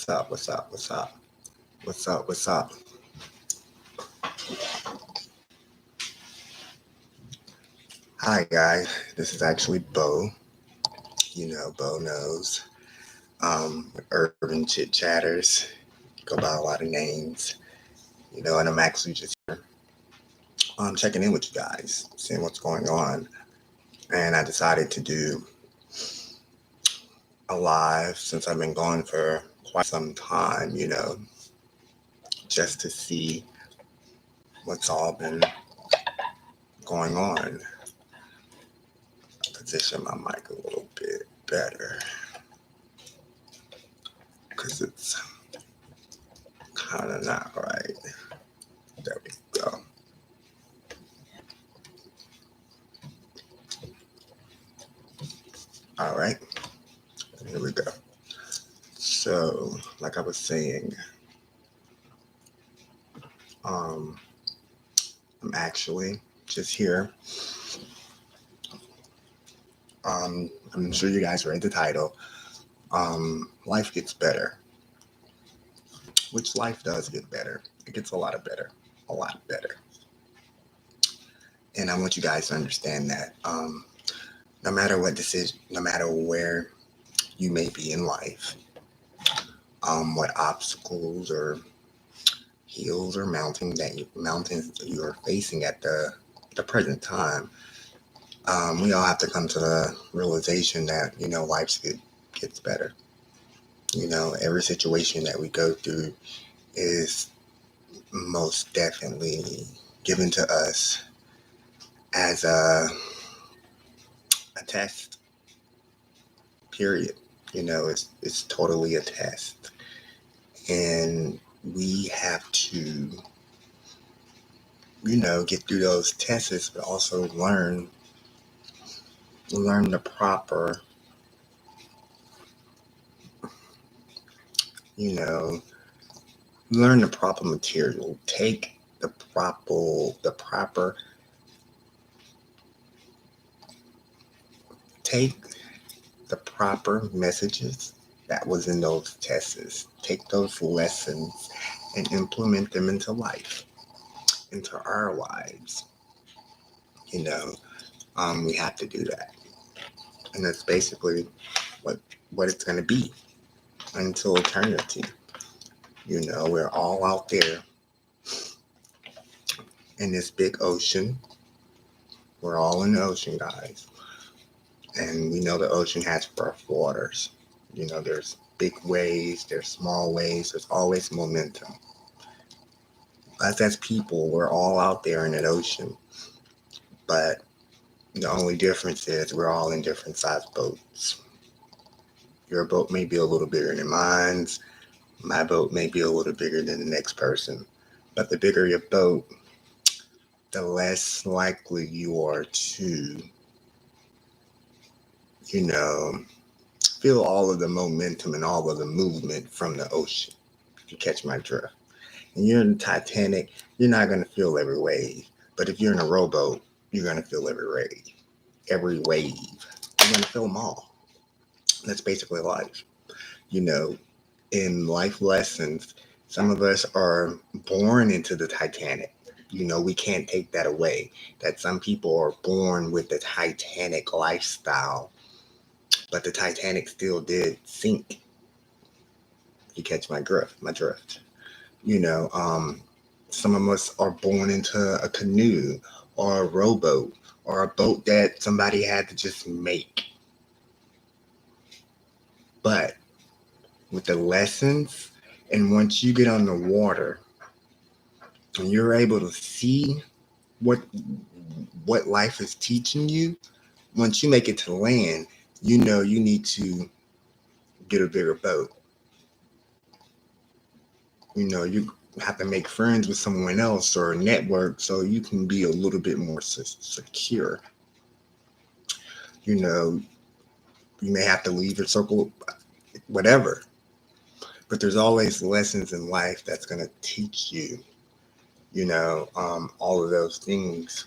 What's up? What's up? What's up? What's up? What's up? Hi, guys. This is actually Bo. Bo knows. Urban Chit Chatters. Go by a lot of names. And I'm actually just here. Checking in with you guys, seeing what's going on. And I decided to do a live since I've been gone for quite some time, just to see what's all been going on. Position my mic a little bit better because it's kind of not right. There we go. All right, here we go. So, like I was saying, I'm actually just here. I'm sure you guys read the title. Life gets better, which life does get better. It gets a lot better. And I want you guys to understand that no matter what decision, no matter where you may be in life, what obstacles or hills or mountains you are facing at the present time, we all have to come to the realization that life gets better. Every situation that we go through is most definitely given to us as a test. Period. It's totally a test, and we have to get through those tests, but also learn the proper learn the proper material, take the proper messages that was in those tests, take those lessons and implement them into life, into our lives. We have to do that, and that's basically what it's going to be until eternity. We're all out there in this big ocean. We're all in the ocean, guys. And we know the ocean has rough waters. There's big waves, there's small waves, there's always momentum. Us as people, we're all out there in that ocean. But the only difference is we're all in different sized boats. Your boat may be a little bigger than mine's. My boat may be a little bigger than the next person. But the bigger your boat, the less likely you are to, feel all of the momentum and all of the movement from the ocean, if you catch my drift. And you're in the Titanic, you're not going to feel every wave. But if you're in a rowboat, you're going to feel every wave. You're going to feel them all. That's basically life. In life lessons, some of us are born into the Titanic. We can't take that away. That some people are born with the Titanic lifestyle, but the Titanic still did sink. You catch my drift. Some of us are born into a canoe or a rowboat or a boat that somebody had to just make. But with the lessons, and once you get on the water and you're able to see what life is teaching you, once you make it to land, you need to get a bigger boat. You have to make friends with someone else or a network so you can be a little bit more secure. You may have to leave your circle, whatever. But there's always lessons in life that's going to teach you, all of those things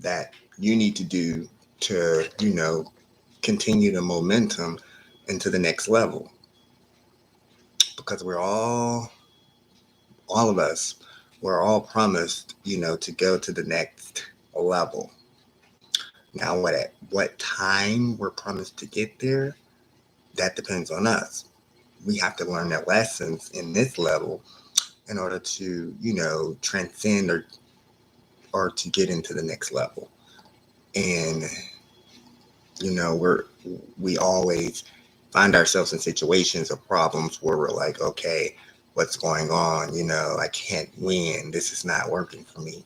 that you need to do to, continue the momentum into the next level. because all of us, we're all promised, to go to the next level. Now, what time we're promised to get there, that depends on us. We have to learn the lessons in this level in order to, transcend or to get into the next level. And, we always find ourselves in situations or problems where we're like, okay, what's going on? I can't win. This is not working for me.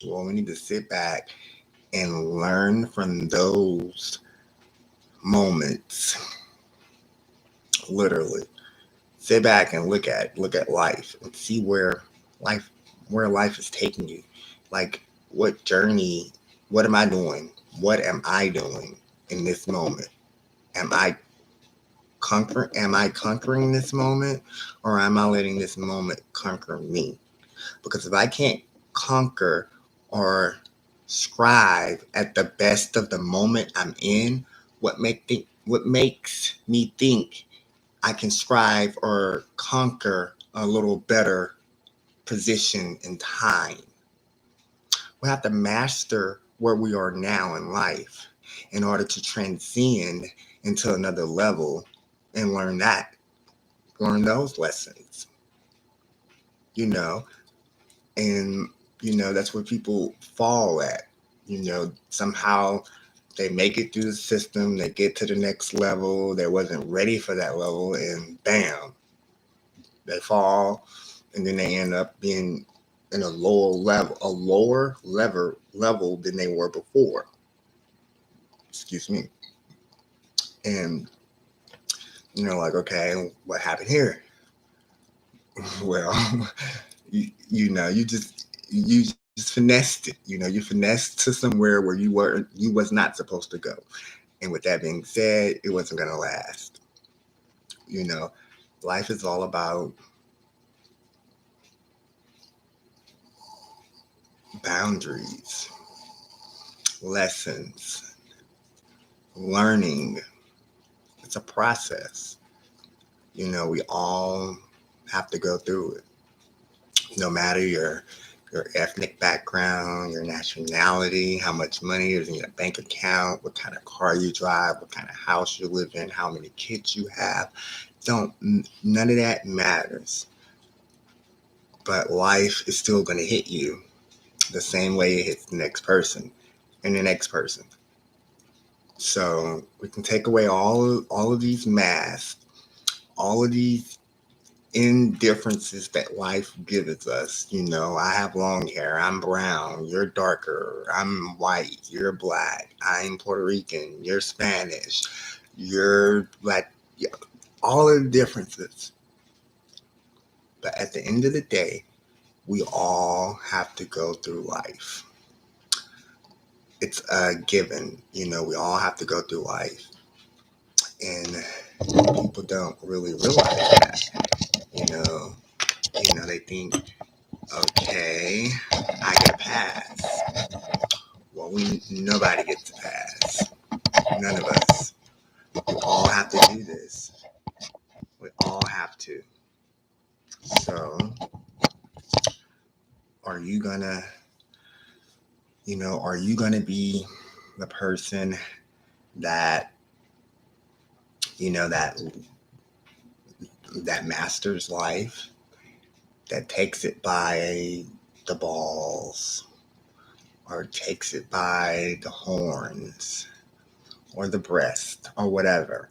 Well, we need to sit back and learn from those moments. Literally, sit back and look at life and see life where life is taking you. Like, what journey? What am I doing? What am I doing in this moment? Am I conquering this moment, or am I letting this moment conquer me? Because if I can't conquer or strive at the best of the moment I'm in, what makes me think I can strive or conquer a little better position in time? We have to master where we are now in life in order to transcend into another level and learn those lessons, you know, and, that's where people fall at, somehow they make it through the system, they get to the next level, they wasn't ready for that level, and bam, they fall, and then they end up being in a lower level than they were before. Excuse me. And like, okay, what happened here? Well, you just finessed it. You finessed to somewhere where you was not supposed to go. And with that being said, it wasn't gonna last. You know, life is all about boundaries, lessons, learning. It's a process. We all have to go through it. No matter your ethnic background, your nationality, how much money is in your bank account, what kind of car you drive, what kind of house you live in, how many kids you have. None of that matters. But life is still going to hit you the same way it hits the next person and the next person. So we can take away all of these masks, all of these indifferences that life gives us. I have long hair, I'm brown, you're darker, I'm white, you're black, I'm Puerto Rican, you're Spanish, you're black, yeah, all of the differences. But at the end of the day, we all have to go through life. It's a given. We all have to go through life. And people don't really realize that. They think, okay, I get a pass. Well, nobody gets a pass. None of us. We all have to do this. We all have to. So, are you gonna be the person that, that masters life, that takes it by the balls, or takes it by the horns, or the breast, or whatever,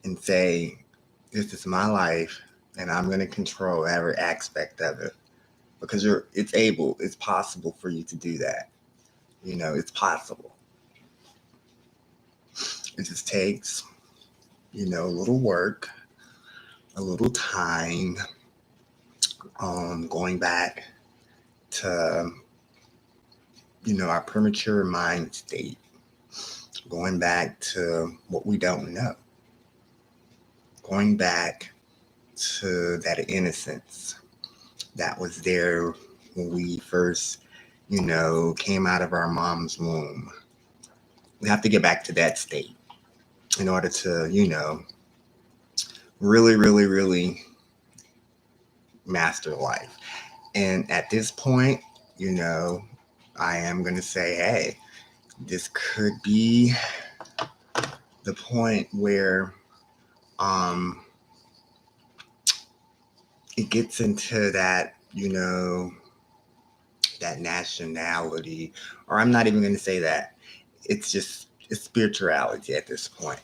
and say, this is my life, and I'm going to control every aspect of it? Because it's possible for you to do that. It's possible. It just takes, a little work, a little time, going back to, our premature mind state, going back to what we don't know, going back to that innocence that was there when we first, came out of our mom's womb. We have to get back to that state in order to, really, really, really master life. And at this point, I am going to say, hey, this could be the point where it gets into that, that nationality, or I'm not even going to say that. It's spirituality at this point.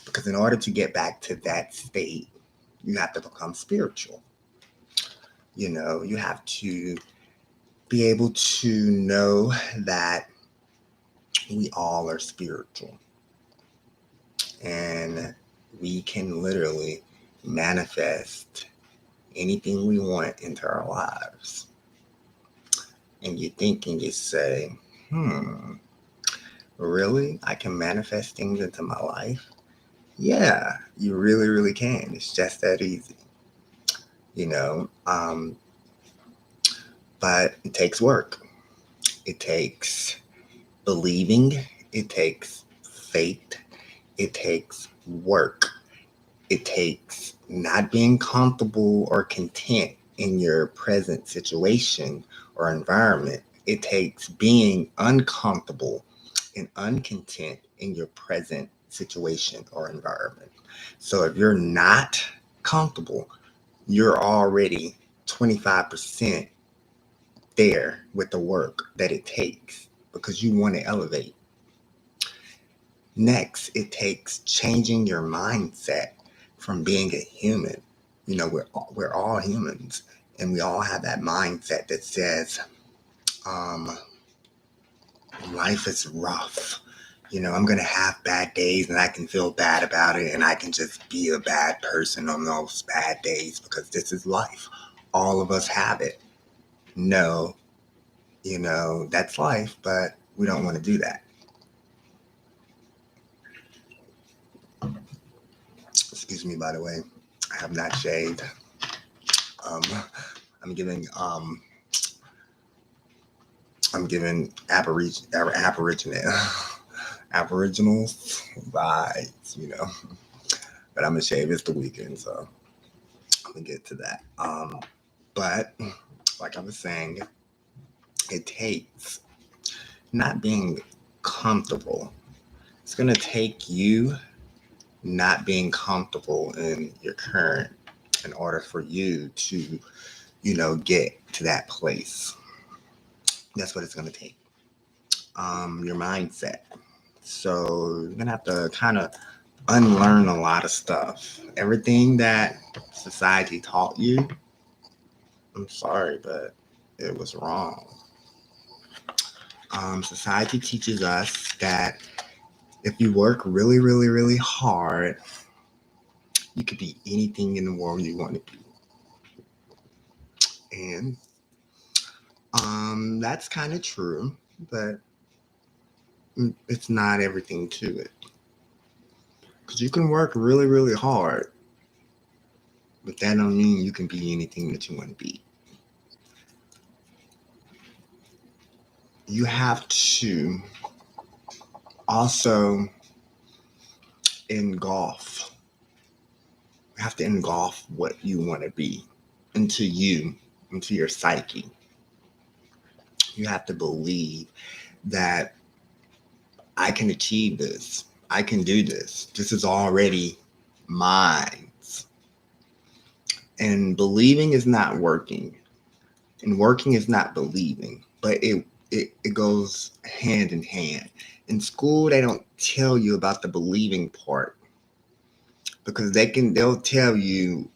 Because in order to get back to that state, you have to become spiritual. You have to be able to know that we all are spiritual. And we can literally manifest anything we want into our lives. And you think and you say, really? I can manifest things into my life? Yeah, you really, really can. It's just that easy. But it takes work. It takes believing. It takes faith. It takes work. It takes not being comfortable or content in your present situation or environment. It takes being uncomfortable and uncontent in your present situation or environment. So if you're not comfortable, you're already 25% there with the work that it takes because you want to elevate. Next, it takes changing your mindset from being a human. We're all humans, and we all have that mindset that says, life is rough. I'm going to have bad days and I can feel bad about it and I can just be a bad person on those bad days because this is life. All of us have it. No, that's life, but we don't want to do that. Excuse me, by the way. I have not shaved. I'm giving Aboriginals vibes, But I'm gonna shave. It's the weekend, so I'm gonna get to that. But like I was saying, it takes not being comfortable. It's gonna take you not being comfortable in your current in order for you to, get to that place. That's what it's gonna take. Your mindset. So you're gonna have to kind of unlearn a lot of stuff. Everything that society taught you, I'm sorry, but it was wrong. Society teaches us that if you work really, really, really hard, you could be anything in the world you want to be. And that's kind of true, but it's not everything to it. Because you can work really, really hard, but that don't mean you can be anything that you want to be. You have to also engulf. You have to engulf what you want to be into your psyche. You have to believe that I can achieve this. I can do this. This is already mine. And believing is not working. And working is not believing. But it goes hand in hand. In school, they don't tell you about the believing part. Because they'll tell you,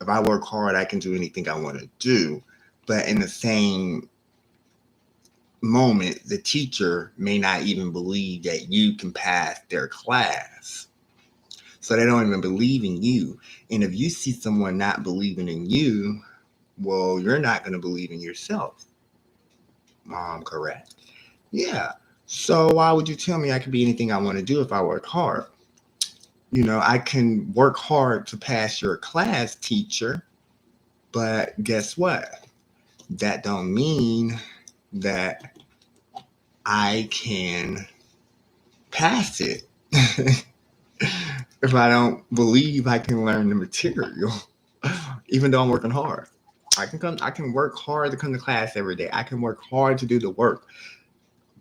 if I work hard, I can do anything I want to do. But in the same moment, the teacher may not even believe that you can pass their class. So they don't even believe in you. And if you see someone not believing in you, well, you're not going to believe in yourself. Mom, correct? Yeah. So why would you tell me I can be anything I want to do if I work hard? I can work hard to pass your class, teacher, but guess what? That don't mean that I can pass it if I don't believe I can learn the material. Even though I'm working hard. I can work hard to come to class every day. I can work hard to do the work.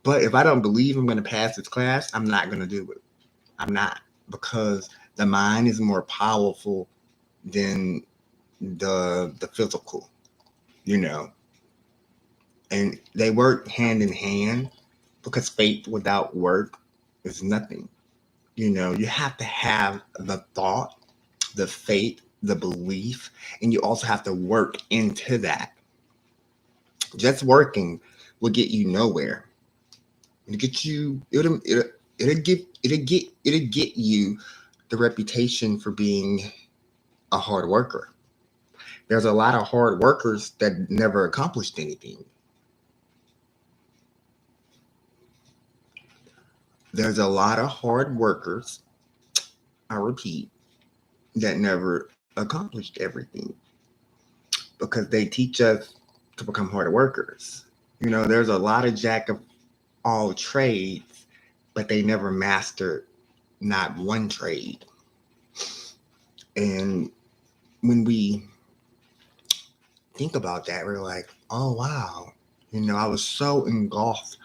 But if I don't believe I'm going to pass this class, I'm not going to do it. I'm not, because the mind is more powerful than the physical, you know. And they work hand in hand, because faith without work is nothing. You know, you have to have the thought, the faith, the belief, and you also have to work into that. Just working will get you nowhere. It'll get you. It'll get you the reputation for being a hard worker. There's a lot of hard workers that never accomplished anything. There's a lot of hard workers, I repeat, that never accomplished everything, because they teach us to become hard workers. You know, there's a lot of jack of all trades, but they never mastered not one trade. And when we think about that, we're like, oh wow, you know, I was so engulfed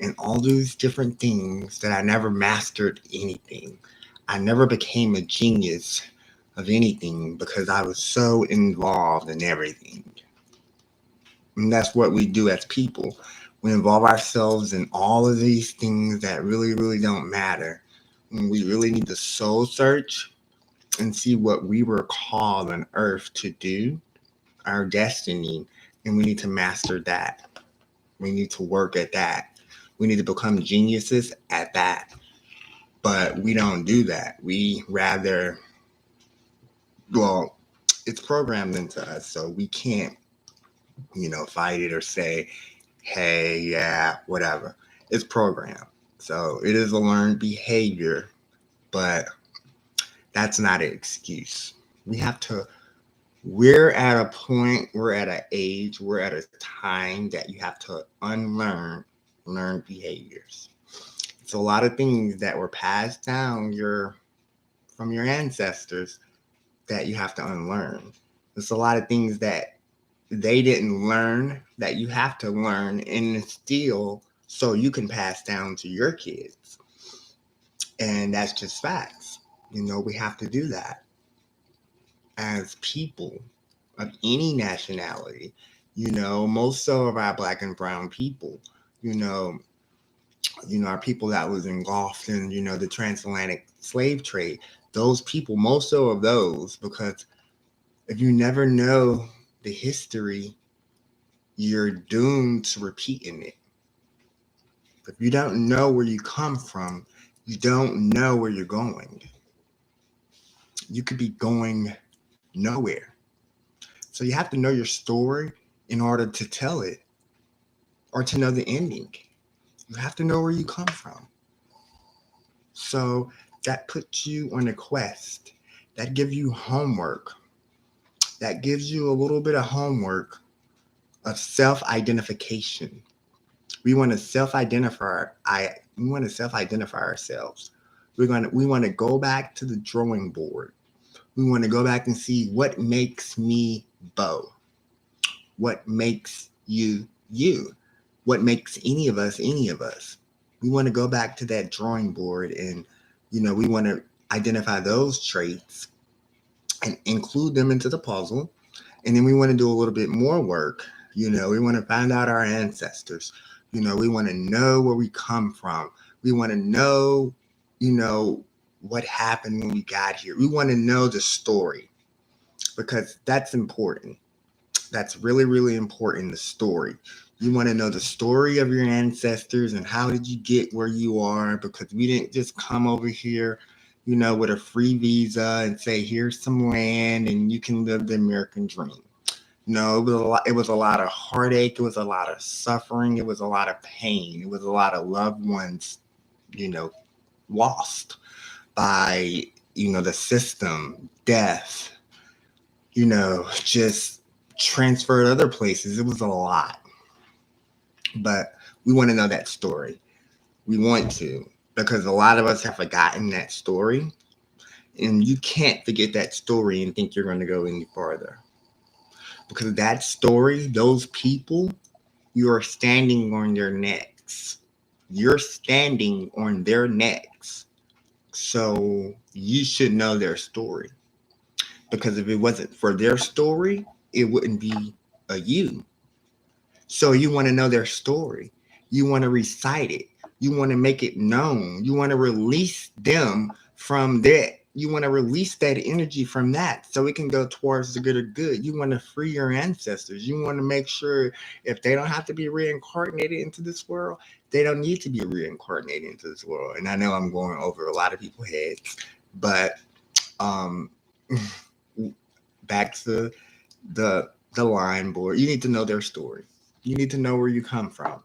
in all these different things that I never mastered anything. I never became a genius of anything because I was so involved in everything. And that's what we do as people. We involve ourselves in all of these things that really, really don't matter. And we really need to soul search and see what we were called on earth to do, our destiny, and we need to master that. We need to work at that. We need to become geniuses at that. But we don't do that. We rather, well, it's programmed into us, so we can't, you know, fight it or say, hey, yeah, whatever. It's programmed. So it is a learned behavior, but that's not an excuse. We have to, we're at a point, we're at an age, we're at a time that you have to unlearn learned behaviors. It's a lot of things that were passed down from your ancestors that you have to unlearn. There's a lot of things that they didn't learn that you have to learn and instill so you can pass down to your kids. And that's just facts. You know, we have to do that as people of any nationality. You know, most so of our black and brown people, you know, our people that was engulfed in, you know, the transatlantic slave trade. Those people, most so of those, because if you never know the history, you're doomed to repeating it. If you don't know where you come from, you don't know where you're going. You could be going nowhere. So you have to know your story in order to tell it or to know the ending. You have to know where you come from. So that puts you on a quest. That gives you homework. That gives you a little bit of homework of self-identification. We want to self-identify. We want to self-identify ourselves. We want to go back to the drawing board. We want to go back and see what makes me Bo. What makes you you? What makes any of us any of us? We want to go back to that drawing board, and you know, we want to identify those traits and include them into the puzzle. And then we want to do a little bit more work. You know, we want to find out our ancestors. You know, we want to know where we come from. We want to know, you know, what happened when we got here. We want to know the story, because that's important. That's really, really important, the story. You want to know the story of your ancestors and how did you get where you are, because we didn't just come over here, you know, with a free visa and say, here's some land and you can live the American dream. No, it was a lot of heartache. It was a lot of suffering. It was a lot of pain. It was a lot of loved ones, you know, lost by, you know, the system, death, you know, just transferred other places. It was a lot. But we want to know that story. We want to, because a lot of us have forgotten that story. And you can't forget that story and think you're going to go any farther. Because that story, those people, you are standing on their necks. You're standing on their necks. So you should know their story. Because if it wasn't for their story, it wouldn't be a you. So you want to know their story. You want to recite it. You want to make it known. You want to release them from that. You want to release that energy from that so it can go towards the good of good. You want to free your ancestors. You want to make sure if they don't have to be reincarnated into this world, they don't need to be reincarnated into this world. And I know I'm going over a lot of people's heads, but um back to the line board, you need to know their story. You need to know where you come from.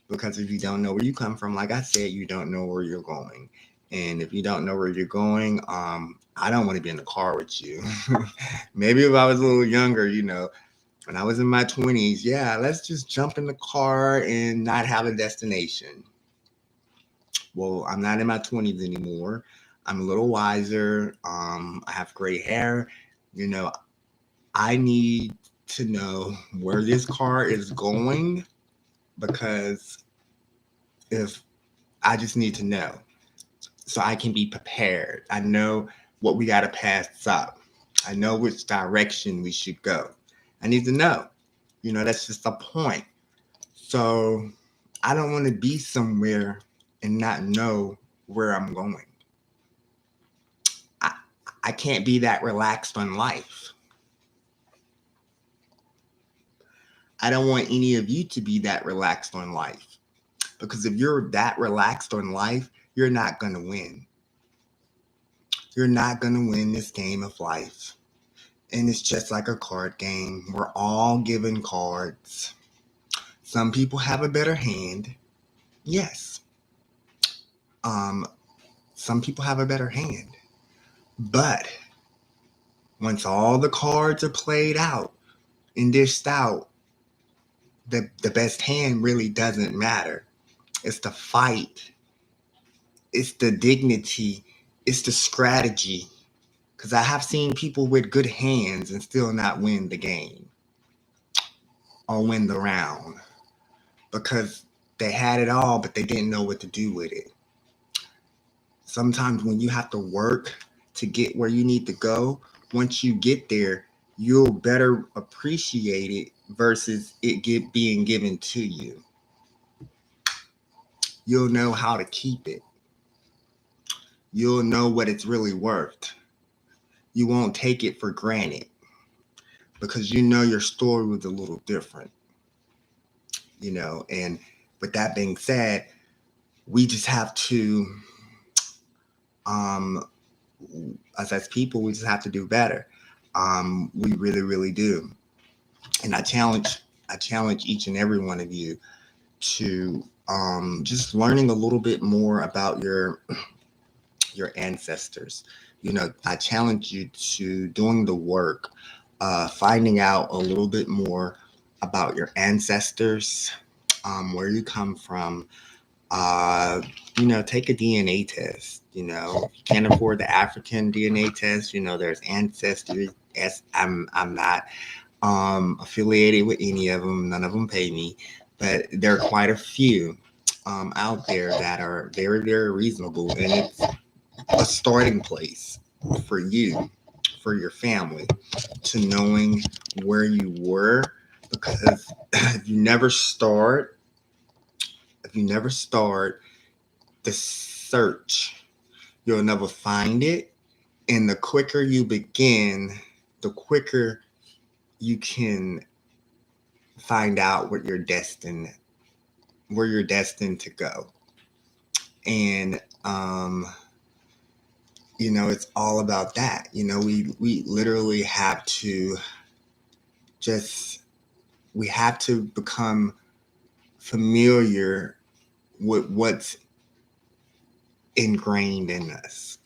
Because if you don't know where you come from, like I said, you don't know where you're going. And if you don't know where you're going, I don't want to be in the car with you. Maybe if I was a little younger, when I was in my 20s, yeah, let's just jump in the car and not have a destination. Well, I'm not in my 20s anymore. I'm a little wiser. I have gray hair. You know, I need to know where this car is going because if I just need to know so I can be prepared. I know what we got to pass up. I know which direction we should go. I need to know. That's just the point. So I don't want to be somewhere and not know where I'm going. I, I can't be that relaxed on life. I don't want any of you to be that relaxed on life. Because if you're that relaxed on life, you're not going to win. You're not going to win this game of life. And it's just like a card game. We're all given cards. Some people have a better hand. Yes. Um, some people have a better hand. But once all the cards are played out and dished out, the best hand really doesn't matter. It's the fight. It's the dignity. It's the strategy. Because I have seen people with good hands and still not win the game or win the round because they had it all, but they didn't know what to do with it. Sometimes when you have to work to get where you need to go, once you get there, you'll better appreciate it versus it being given to you. You'll know how to keep it. You'll know what it's really worth. You won't take it for granted because you know your story was a little different. And with that being said, we just have to, us as people, we just have to do better. We really, really do. And I challenge each and every one of you to just learning a little bit more about your ancestors. I challenge you to doing the work, finding out a little bit more about your ancestors, where you come from. Take a DNA test. If you can't afford the African DNA test, there's Ancestry. I'm not affiliated with any of them. None of them pay me, but there are quite a few out there that are very, very reasonable, and it's a starting place for you, for your family, to knowing where you were, because if you never start the search, you'll never find it. And the quicker you begin, the quicker you can find out where you're destined to go. And it's all about that. We literally have to become familiar with what's ingrained in us,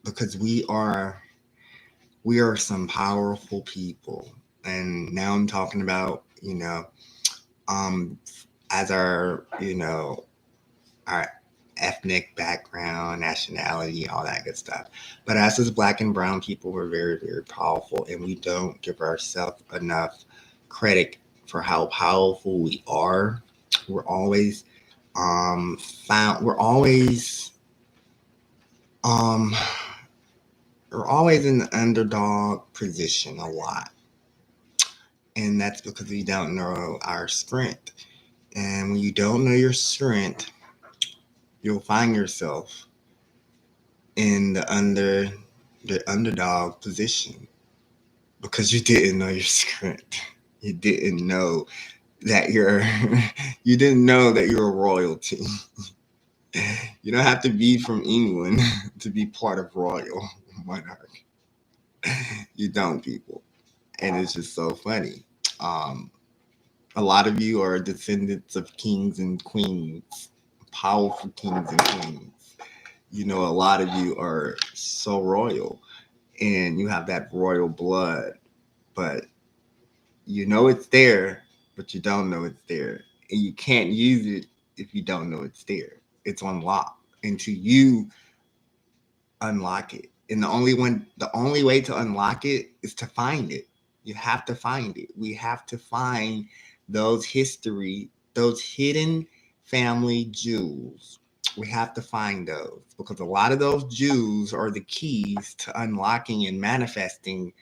because we are some powerful people. And now I'm talking about as our ethnic background, nationality, all that good stuff. But us as Black and brown people, we're very, very powerful, and we don't give ourselves enough credit for how powerful we are. We're always found. Um, we're always in the underdog position a lot, and that's because we don't know our strength. And when you don't know your strength, you'll find yourself in the underdog position because you didn't know your strength. You didn't know that you didn't know that you're royalty. You don't have to be from England to be part of royal monarch. You don't, people. And it's just so funny. Um, a lot of you are descendants of kings and queens, powerful kings and queens. You know, a lot of you are so royal and you have that royal blood, but you know it's there, but you don't know it's there. And you can't use it if you don't know it's there. It's unlocked until you unlock it. And the only way to unlock it is to find it. You have to find it. We have to find those hidden family jewels. We have to find those because a lot of those jewels are the keys to unlocking and manifesting,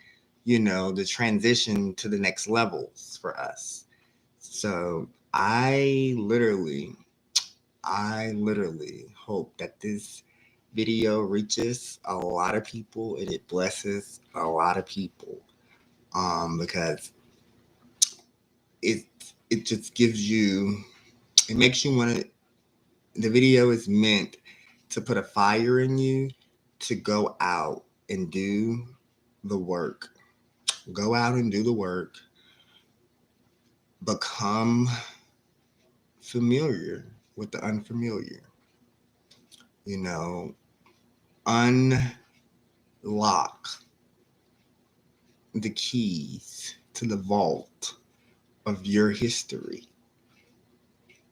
the transition to the next levels for us. So I literally hope that this video reaches a lot of people and it blesses a lot of people. Because it just gives you, it makes you want to. The video is meant to put a fire in you to go out and do the work. Go out and do the work. Become familiar with the unfamiliar. Unlock the keys to the vault of your history.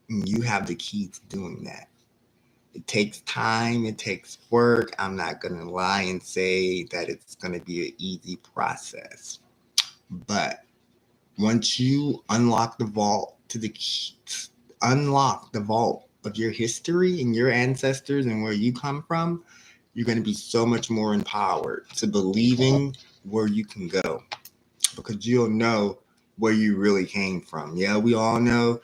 And you have the key to doing that. It takes time, it takes work. I'm not going to lie and say that it's going to be an easy process. But once you unlock the vault unlock the vault of your history and your ancestors and where you come from, you're going to be so much more empowered to believing where you can go because you'll know where you really came from. Yeah, we all know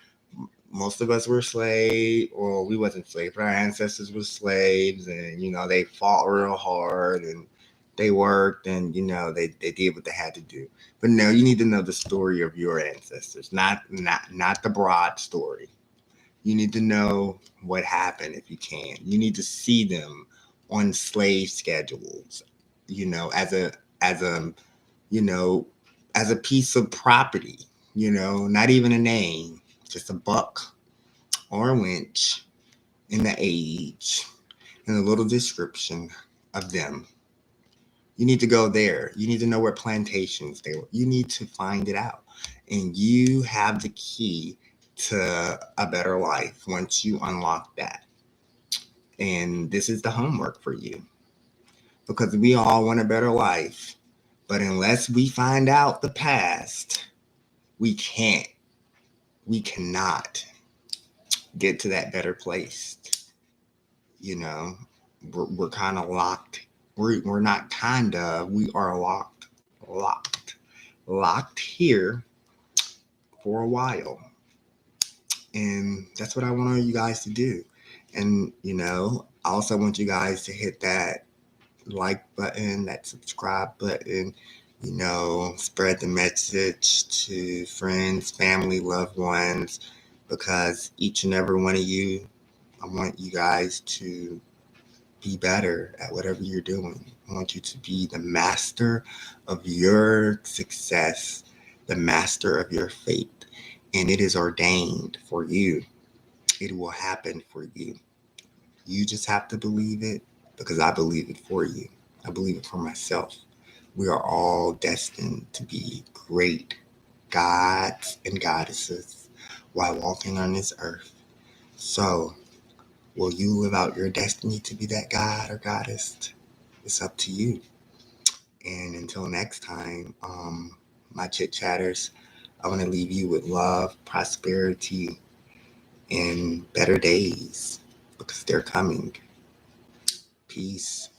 most of us were slaves, or we wasn't slaves, but our ancestors were slaves, and they fought real hard and they worked and they did what they had to do. But no, you need to know the story of your ancestors, not the broad story. You need to know what happened if you can. You need to see them on slave schedules, as a piece of property, not even a name, just a buck or a winch in the age and a little description of them. You need to go there. You need to know where plantations they were. You need to find it out. And you have the key to a better life once you unlock that. And this is the homework for you. Because we all want a better life. But unless we find out the past, we cannot get to that better place. We're kind of locked. We're not kind of, we are locked here for a while. And that's what I want you guys to do. And, I also want you guys to hit that like button, that subscribe button, spread the message to friends, family, loved ones, because each and every one of you, I want you guys to be better at whatever you're doing. I want you to be the master of your success, the master of your fate. And it is ordained for you. It will happen for you. You just have to believe it because I believe it for you. I believe it for myself. We are all destined to be great gods and goddesses while walking on this earth. So Will you live out your destiny to be that god or goddess? It's up to you. And until next time, my chit chatters, I want to leave you with love, prosperity, and better days because they're coming. Peace.